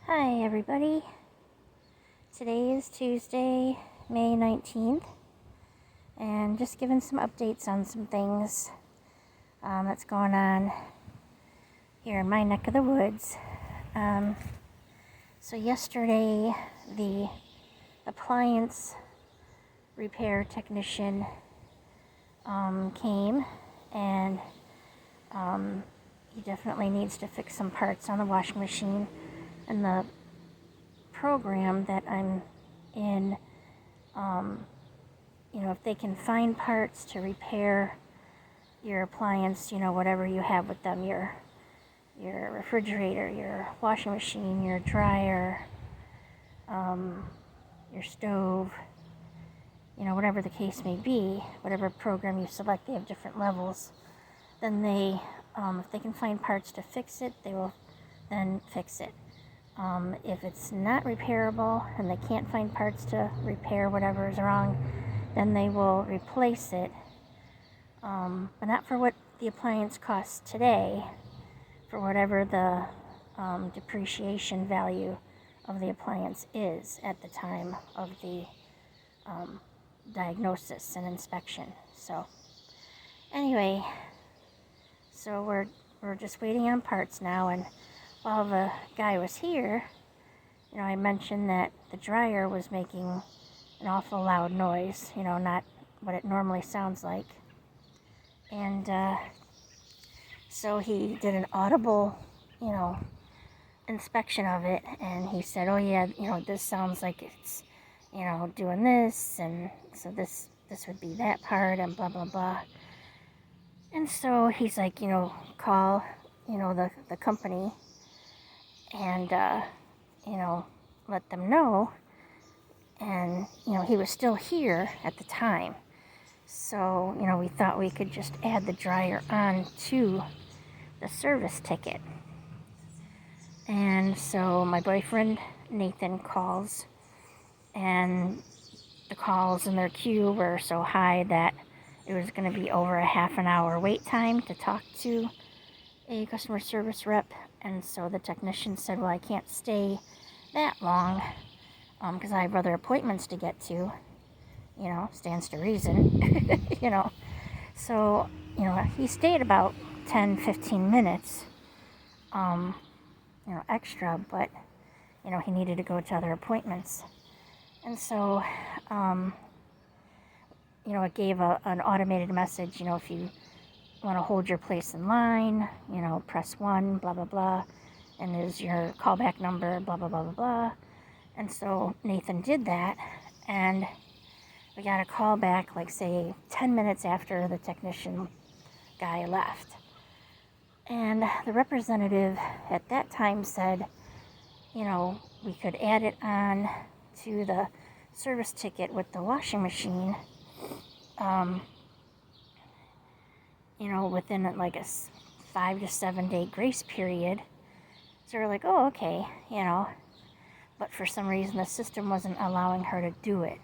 Hi everybody, today is Tuesday, May 19th, and just giving some updates on some things that's going on here in my neck of the woods. So yesterday, the appliance repair technician came, and he definitely needs to fix some parts on the washing machine. And the program that I'm in, if they can find parts to repair your appliance, whatever you have with them, your refrigerator, your washing machine, your dryer, your stove, whatever the case may be, whatever program you select, they have different levels. Then they, if they can find parts to fix it, they will then fix it. If it's not repairable and they can't find parts to repair whatever is wrong, then they will replace it, but not for what the appliance costs today, for whatever the depreciation value of the appliance is at the time of the diagnosis and inspection. So anyway, so we're just waiting on parts now. And while the guy was here, I mentioned that the dryer was making an awful loud noise, not what it normally sounds like. And so he did an audible, inspection of it, and he said, oh yeah, this sounds like it's, doing this, and so this would be that part, and blah, blah, blah. And so he's like, call, the company, and, let them know. And, he was still here at the time. So, we thought we could just add the dryer on to the service ticket. And so my boyfriend, Nathan, calls, and the calls in their queue were so high that it was going to be over a half an hour wait time to talk to a customer service rep. And so the technician said, well, I can't stay that long because I have other appointments to get to, stands to reason, So, he stayed about 10-15 minutes, extra, but, he needed to go to other appointments. And so, it gave an automated message, if you want to hold your place in line, press 1, blah, blah, blah, and is your callback number, blah, blah, blah, blah, blah. And so Nathan did that, and we got a call back, like, say, 10 minutes after the technician guy left. And the representative at that time said, we could add it on to the service ticket with the washing machine, within like a 5 to 7 day grace period. So we're like, oh, okay, but for some reason the system wasn't allowing her to do it.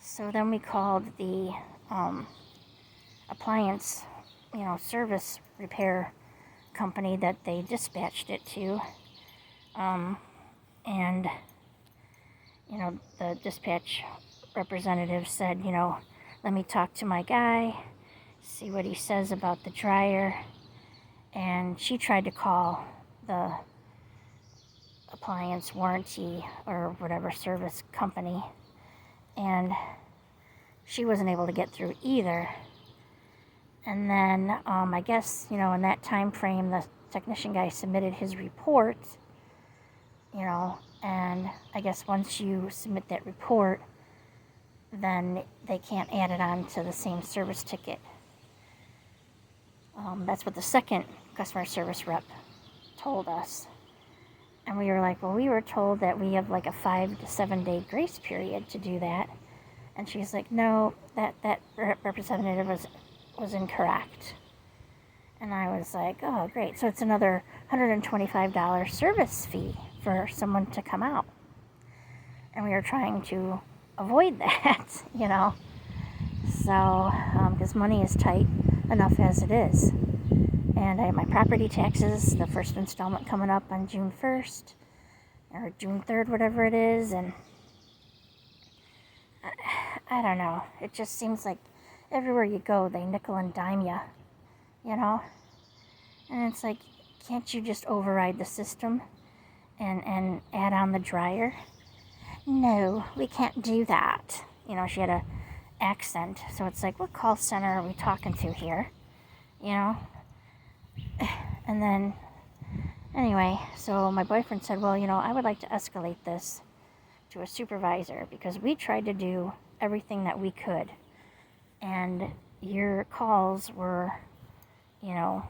So then we called the appliance, service repair company that they dispatched it to, and the dispatch representative said, let me talk to my guy, see what he says about the dryer. And she tried to call the appliance warranty or whatever service company, and she wasn't able to get through either. And then I guess, in that time frame, the technician guy submitted his report, and I guess once you submit that report, then they can't add it on to the same service ticket. That's what the second customer service rep told us. And we were like, well, we were told that we have like a 5 to 7 day grace period to do that. And she's like, no, that representative was incorrect. And I was like, oh, great. So it's another $125 service fee for someone to come out. And we were trying to avoid that, So, because money is tight enough as it is. And I have my property taxes, the first installment coming up on June 1st. or June 3rd, whatever it is, and I don't know. It just seems like everywhere you go, they nickel and dime you, you know? And it's like, can't you just override the system and add on the dryer? No, we can't do that. You know, she had a accent, so it's like, what call center are we talking to here? You know? And then, anyway, so my boyfriend said, well, you know, I would like to escalate this to a supervisor because we tried to do everything that we could. And your calls were, you know,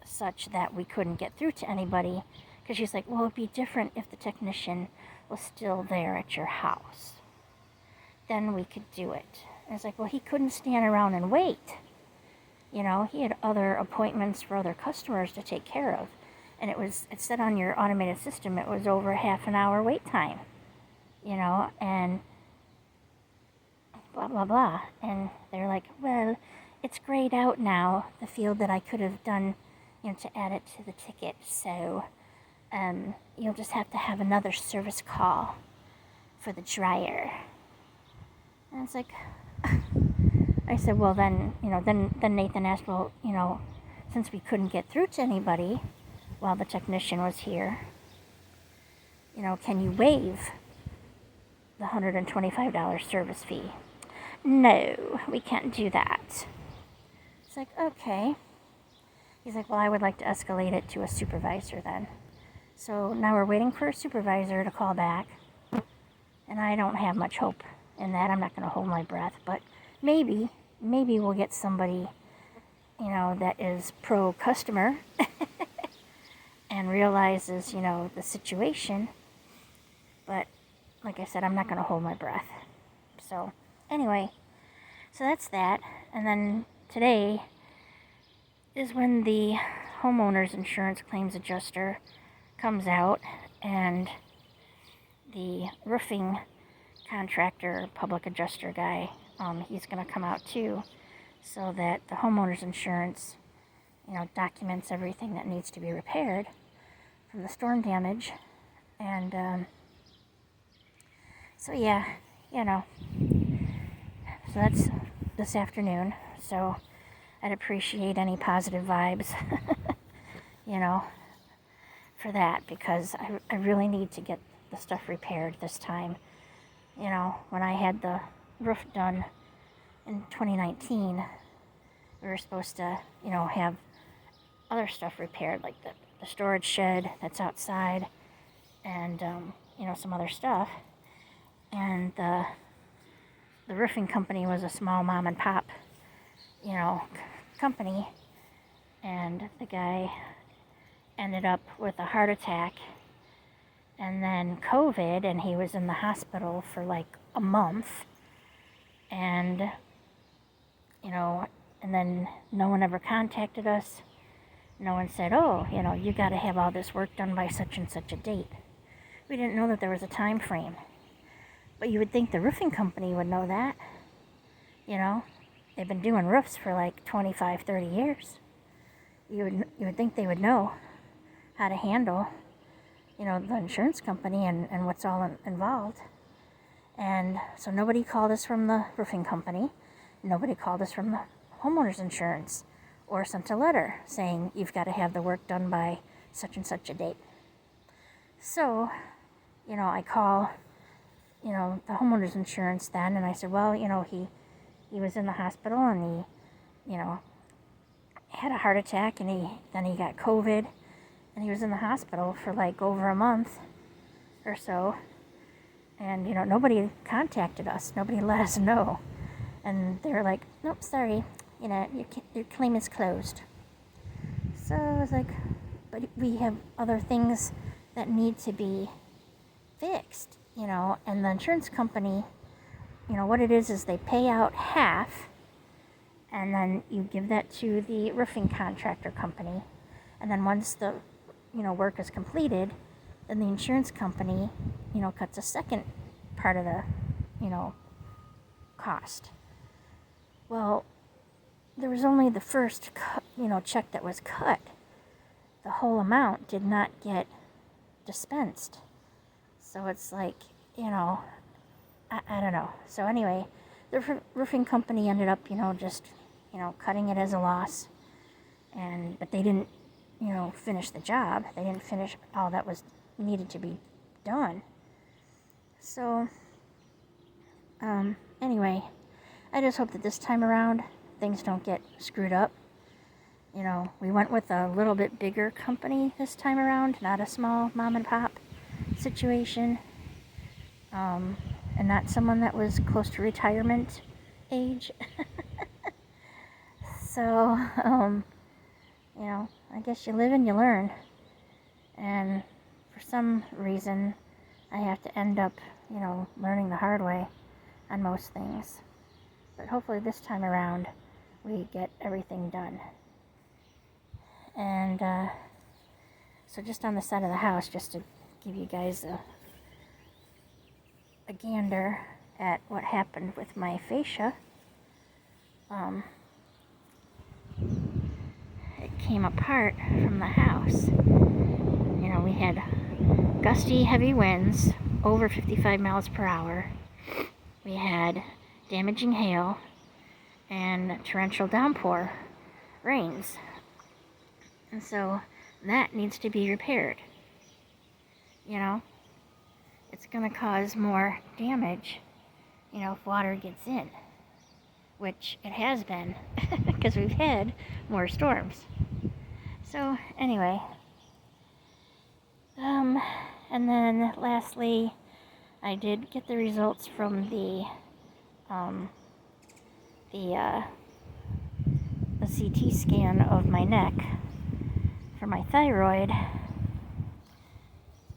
such that we couldn't get through to anybody. Because she's like, well, it'd be different if the technician was still there at your house. Then we could do it. And it's like, well, he couldn't stand around and wait. You know, he had other appointments for other customers to take care of. And it said on your automated system, it was over a half an hour wait time. You know, and blah, blah, blah. And they're like, well, it's grayed out now, the field that I could have done, you know, to add it to the ticket. So you'll just have to have another service call for the dryer. And it's like, I said, well, then, you know, then Nathan asked, well, you know, since we couldn't get through to anybody while the technician was here, you know, can you waive the $125 service fee? No, we can't do that. It's like, okay. He's like, well, I would like to escalate it to a supervisor then. So now we're waiting for a supervisor to call back. And I don't have much hope in that. I'm not going to hold my breath. But maybe we'll get somebody, you know, that is pro-customer and realizes, you know, the situation. But like I said, I'm not going to hold my breath. So anyway, so that's that. And then today is when the homeowner's insurance claims adjuster comes out, and the roofing contractor, public adjuster guy, he's going to come out too, so that the homeowner's insurance, you know, documents everything that needs to be repaired from the storm damage. And so yeah, you know, so that's this afternoon. So I'd appreciate any positive vibes, you know, for that, because I really need to get the stuff repaired this time. You know, when I had the roof done in 2019, we were supposed to, you know, have other stuff repaired, like the storage shed that's outside, and, you know, some other stuff. And the roofing company was a small mom and pop, you know, company, and the guy ended up with a heart attack and then COVID, and he was in the hospital for like a month. And, you know, and then no one ever contacted us. No one said, oh, you know, you got to have all this work done by such and such a date. We didn't know that there was a time frame. But you would think the roofing company would know that. You know, they've been doing roofs for like 25, 30 years. You would think they would know how to handle, you know, the insurance company and what's all involved. And so nobody called us from the roofing company. Nobody called us from the homeowner's insurance or sent a letter saying you've got to have the work done by such and such a date. So, you know, I call, you know, the homeowner's insurance then, and I said, well, you know, he was in the hospital, and he, you know, had a heart attack, and then he got COVID, and he was in the hospital for like over a month or so. And, you know, nobody contacted us. Nobody let us know. And they were like, nope, sorry, you know, your claim is closed. So I was like, but we have other things that need to be fixed, you know. And the insurance company, you know, what it is they pay out half, and then you give that to the roofing contractor company. And then once the, you know, work is completed, then the insurance company, you know, cuts a second part of the, you know, cost. Well, there was only the first, you know, check that was cut. The whole amount did not get dispensed. So it's like, I don't know. So anyway, the roofing company ended up, just, cutting it as a loss. But they didn't, finish the job. They didn't finish all that was needed to be done. So, anyway, I just hope that this time around things don't get screwed up. We went with a little bit bigger company this time around, not a small mom and pop situation, and not someone that was close to retirement age. So, I guess you live and you learn. And for some reason, I have to end up, learning the hard way on most things. But hopefully this time around, we get everything done. And so just on the side of the house, just to give you guys a gander at what happened with my fascia. It came apart from the house. We had gusty, heavy winds, over 55 miles per hour. We had damaging hail and torrential downpour rains. And so that needs to be repaired. It's going to cause more damage, if water gets in, which it has been, because we've had more storms. So anyway, and then lastly, I did get the results from the CT scan of my neck for my thyroid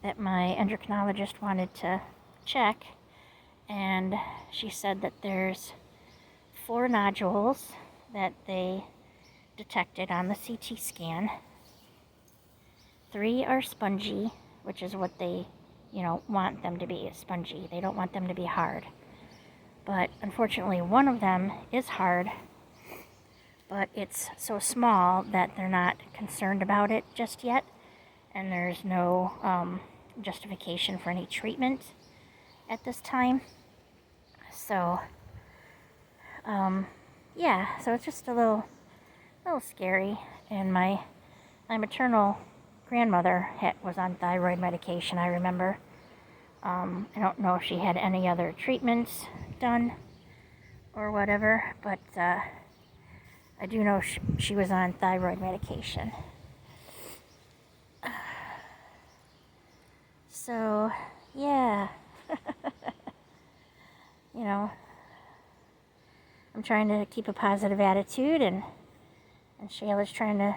that my endocrinologist wanted to check, and she said that there's 4 nodules that they detected on the CT scan. 3 are spongy, which is what they, want them to be, spongy. They don't want them to be hard. But unfortunately, one of them is hard, but it's so small that they're not concerned about it just yet, and there's no justification for any treatment at this time. So, yeah, so it's just a little scary. And my maternal grandmother was on thyroid medication, I remember. I don't know if she had any other treatments done or whatever, but I do know she was on thyroid medication. So, yeah. I'm trying to keep a positive attitude, and Shayla's trying to,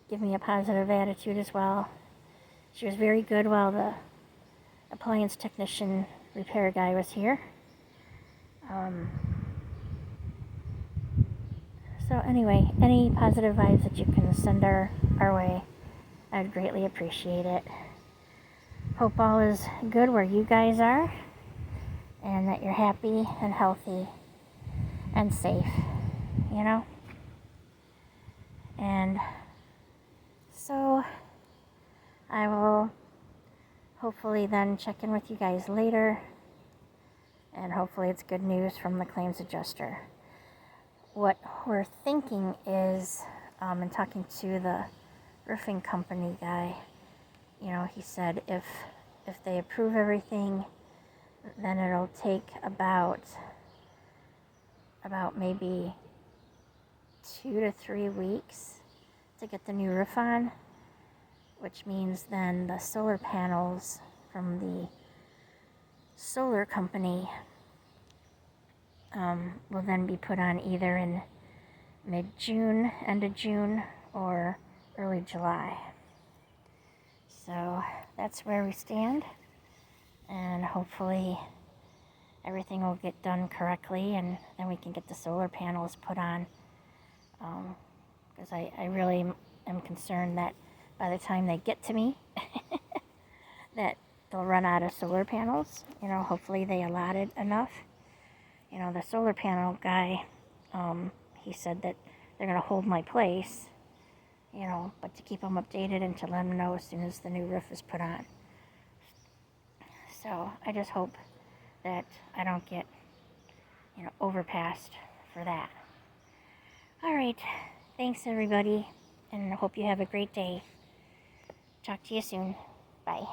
give me a positive attitude as well. She was very good while the appliance technician repair guy was here. So anyway, any positive vibes that you can send our way, I'd greatly appreciate it. Hope all is good where you guys are, and that you're happy and healthy and safe, And so I will hopefully then check in with you guys later, and hopefully it's good news from the claims adjuster. What we're thinking is, in talking to the roofing company guy, he said if they approve everything, then it'll take about maybe 2 to 3 weeks to get the new roof on, which means then the solar panels from the solar company will then be put on either in mid-June, end of June, or early July. So that's where we stand, and hopefully everything will get done correctly, and then we can get the solar panels put on, because I really am concerned that by the time they get to me that they'll run out of solar panels. Hopefully they allotted enough. The solar panel guy, he said that they're going to hold my place, but to keep them updated and to let them know as soon as the new roof is put on. So I just hope that I don't get, overpassed for that. All right. Thanks, everybody, and I hope you have a great day. Talk to you soon. Bye.